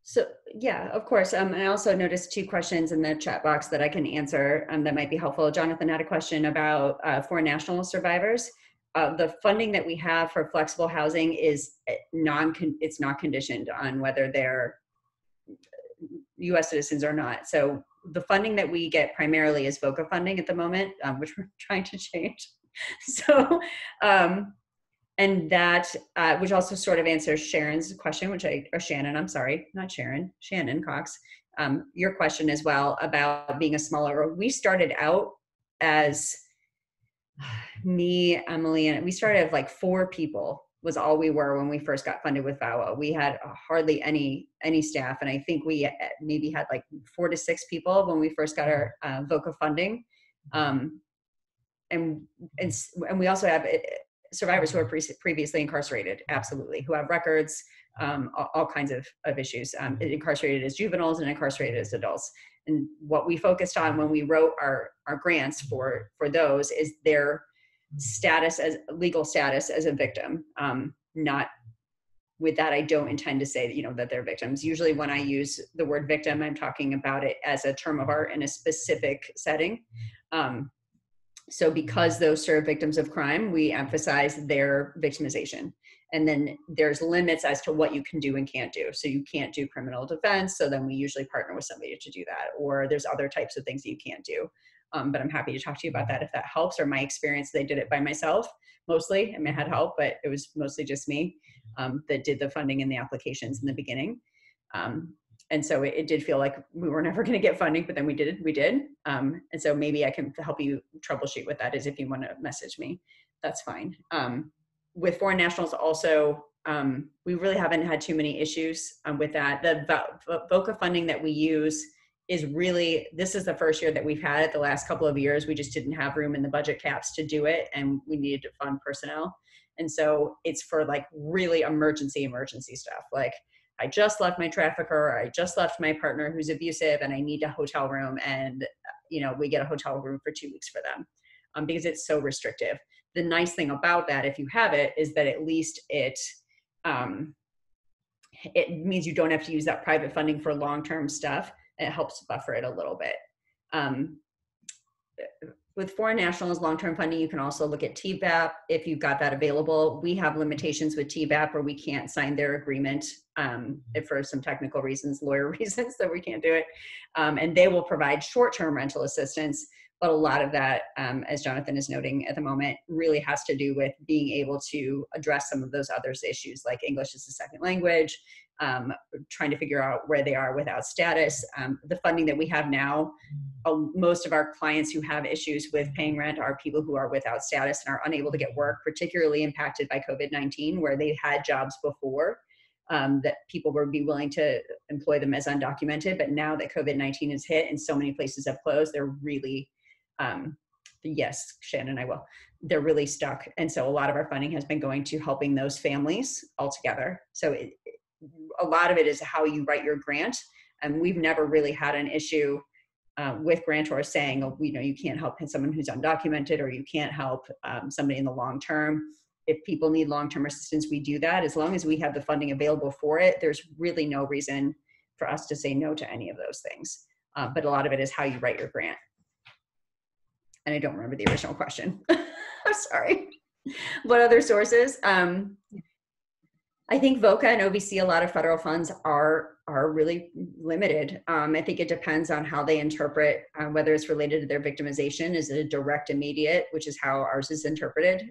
S3: So yeah, of course. I also noticed 2 questions in the chat box that I can answer that might be helpful. Jonathan had a question about foreign national survivors. The funding that we have for flexible housing is it's not conditioned on whether they're U.S. citizens or not. So the funding that we get primarily is VOCA funding at the moment, which we're trying to change. So, and that, which also sort of answers Sharon's question, or Shannon, I'm sorry, not Sharon, Shannon Cox, your question as well about being a smaller, we started out as me, Emily, and we started like 4 people was all we were when we first got funded with VOCA. We had hardly any staff. And I think we maybe had like 4 to 6 people when we first got our VOCA funding. And we also have survivors who are previously incarcerated, absolutely, who have records, all kinds of issues, incarcerated as juveniles and incarcerated as adults. And what we focused on when we wrote our grants for those is their status as legal status as a victim. Not with that, I don't intend to say that, that they're victims. Usually when I use the word victim, I'm talking about it as a term of art in a specific setting. So because those serve victims of crime, we emphasize their victimization. And then there's limits as to what you can do and can't do. So you can't do criminal defense. So then we usually partner with somebody to do that. Or there's other types of things that you can't do. But I'm happy to talk to you about that if that helps. Or my experience, they did it by myself mostly. I mean, I had help, but it was mostly just me that did the funding and the applications in the beginning. And so it did feel like we were never going to get funding, but then we did. And so maybe I can help you troubleshoot what that is if you want to message me. That's fine. With foreign nationals also, we really haven't had too many issues with that. The VOCA funding that we use is really, this is the first year that we've had it. The last couple of years, we just didn't have room in the budget caps to do it, and we needed to fund personnel. And so it's for like really emergency stuff. Like, I just left my trafficker, or I just left my partner who's abusive, and I need a hotel room, and we get a hotel room for 2 weeks for them because it's so restrictive. The nice thing about that, if you have it, is that at least it means you don't have to use that private funding for long-term stuff. It helps buffer it a little bit. With foreign nationals, long-term funding, you can also look at TBAP if you've got that available. We have limitations with TBAP where we can't sign their agreement for some technical reasons, lawyer reasons, that we can't do it. And they will provide short-term rental assistance, But a lot of that, as Jonathan is noting at the moment, really has to do with being able to address some of those other issues, like English as a second language, trying to figure out where they are without status. The funding that we have now, most of our clients who have issues with paying rent are people who are without status and are unable to get work, particularly impacted by COVID-19, where they had jobs before that people would be willing to employ them as undocumented. But now that COVID-19 has hit and so many places have closed, they're really, yes, Shannon, I will. They're really stuck. And so a lot of our funding has been going to helping those families altogether. So a lot of it is how you write your grant. And we've never really had an issue with grantors saying, oh, you can't help someone who's undocumented, or you can't help somebody in the long term. If people need long-term assistance, we do that. As long as we have the funding available for it, there's really no reason for us to say no to any of those things. But a lot of it is how you write your grant. And I don't remember the original question. I'm sorry. What other sources? I think VOCA and OVC, a lot of federal funds are really limited. I think it depends on how they interpret, whether it's related to their victimization. Is it a direct immediate, which is how ours is interpreted,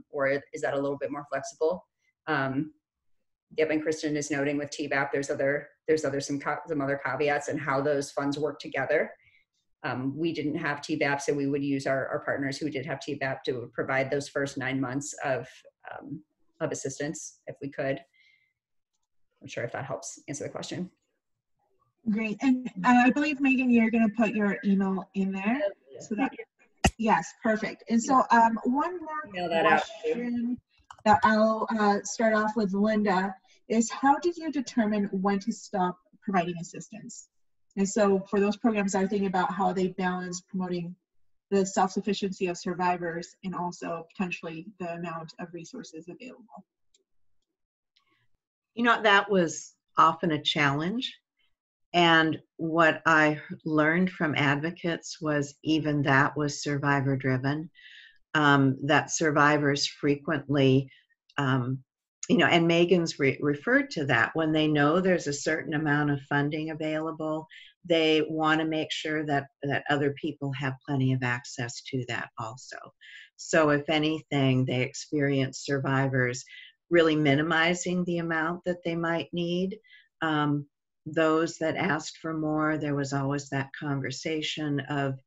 S3: or is that a little bit more flexible? Yep, and Kristen is noting with TBAP, there's some other caveats and how those funds work together. We didn't have TBAP, so we would use our partners who did have TBAP to provide those first 9 months of assistance if we could. I'm sure if that helps answer the question.
S1: Great. And I believe, Megan, you're going to put your email in there. So that, yes, perfect. And so one more question that I'll start off with Linda is, how did you determine when to stop providing assistance? And so for those programs that are thinking about how they balance promoting the self-sufficiency of survivors and also potentially the amount of resources available.
S2: That was often a challenge. And what I learned from advocates was even that was survivor driven, that survivors frequently, and Megan's referred to that, when they know there's a certain amount of funding available, they want to make sure that other people have plenty of access to that also. So if anything, they experience survivors really minimizing the amount that they might need. Those that asked for more, there was always that conversation of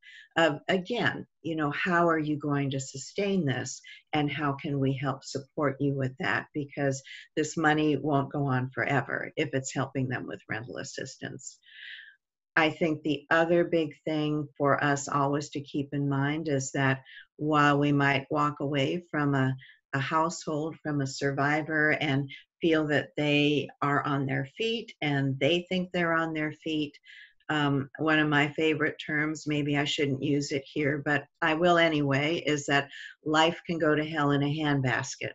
S2: again, how are you going to sustain this, and how can we help support you with that? Because this money won't go on forever if it's helping them with rental assistance. I think the other big thing for us always to keep in mind is that while we might walk away from a household, from a survivor, and feel that they are on their feet and they think they're on their feet, one of my favorite terms, maybe I shouldn't use it here, but I will anyway, is that life can go to hell in a handbasket.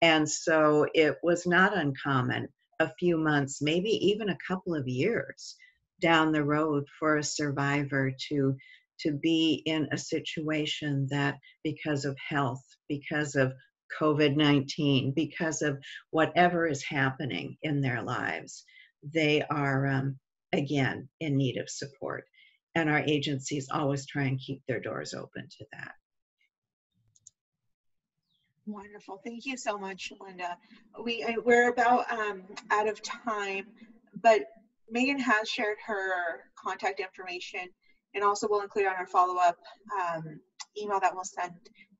S2: And so it was not uncommon a few months, maybe even a couple of years down the road for a survivor to be in a situation that, because of health, because of COVID-19, because of whatever is happening in their lives, they are, again, in need of support. And our agencies always try and keep their doors open to that.
S1: Wonderful. Thank you so much, Linda. We're about out of time, but Megan has shared her contact information, and also we'll include on our follow-up email that we'll send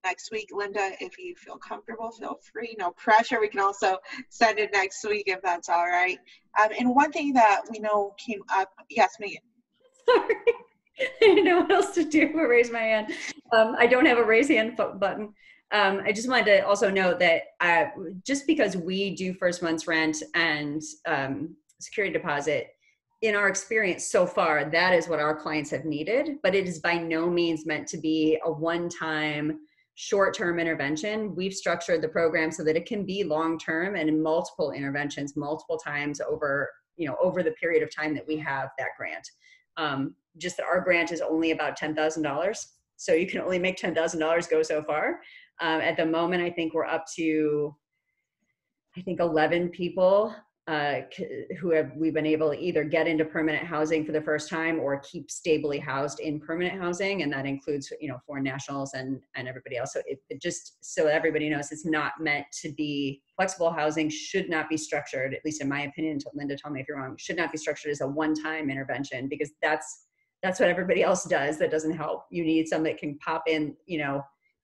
S1: next week. Linda, if you feel comfortable, feel free. No pressure. We can also send it next week if that's all right. And one thing that we know came up, yes, Megan.
S3: Sorry, I didn't know what else to do but raise my hand. I don't have a raise hand button. I just wanted to also note that just because we do first month's rent and security deposit, in our experience so far, that is what our clients have needed, but it is by no means meant to be a one-time short-term intervention. We've structured the program so that it can be long-term and in multiple interventions, multiple times over the period of time that we have that grant. Just that our grant is only about $10,000. So you can only make $10,000 go so far. At the moment, I think we're up to, 11 people we've been able to either get into permanent housing for the first time or keep stably housed in permanent housing. And that includes, foreign nationals and everybody else. So it just, so everybody knows, it's not meant to be, flexible housing should not be structured, at least in my opinion, Linda, tell me if you're wrong, should not be structured as a one-time intervention, because that's what everybody else does. That doesn't help. You need something that can pop in,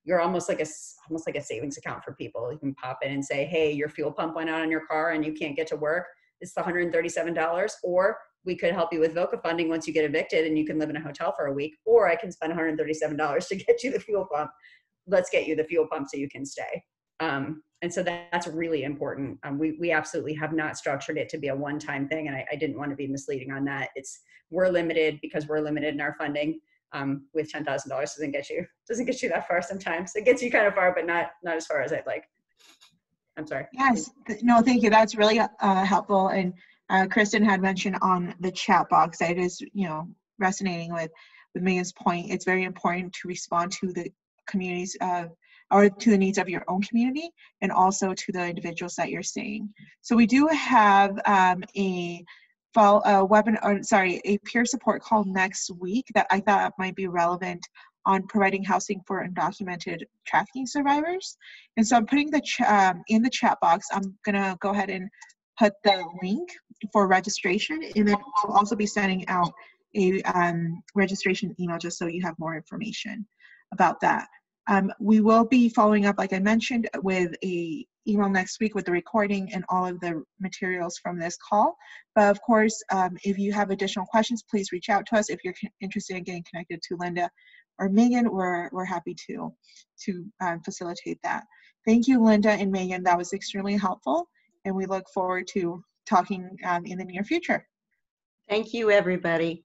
S3: you're almost like a savings account for people. You can pop in and say, hey, your fuel pump went out on your car and you can't get to work. It's the $137. Or we could help you with VOCA funding once you get evicted and you can live in a hotel for a week. Or I can spend $137 to get you the fuel pump. Let's get you the fuel pump so you can stay. And so that's really important. We absolutely have not structured it to be a one-time thing. And I didn't want to be misleading on that. We're limited because we're limited in our funding. With $10,000 doesn't get you that far sometimes. It gets you kind of far, but not as far as I'd like. I'm sorry.
S1: Yes, no, thank you. That's really helpful. And Kristen had mentioned on the chat box that it is, resonating with Megan's point. It's very important to respond to the communities or to the needs of your own community and also to the individuals that you're seeing. So we do have a peer support call next week that I thought might be relevant on providing housing for undocumented trafficking survivors. And so I'm putting in the chat box, I'm gonna go ahead and put the link for registration, and then we'll also be sending out a registration email just so you have more information about that. We will be following up, like I mentioned, with a email next week with the recording and all of the materials from this call. But of course, if you have additional questions, please reach out to us. If you're interested in getting connected to Linda or Megan, we're happy to facilitate that. Thank you, Linda and Megan. That was extremely helpful, and we look forward to talking in the near future.
S2: Thank you, everybody.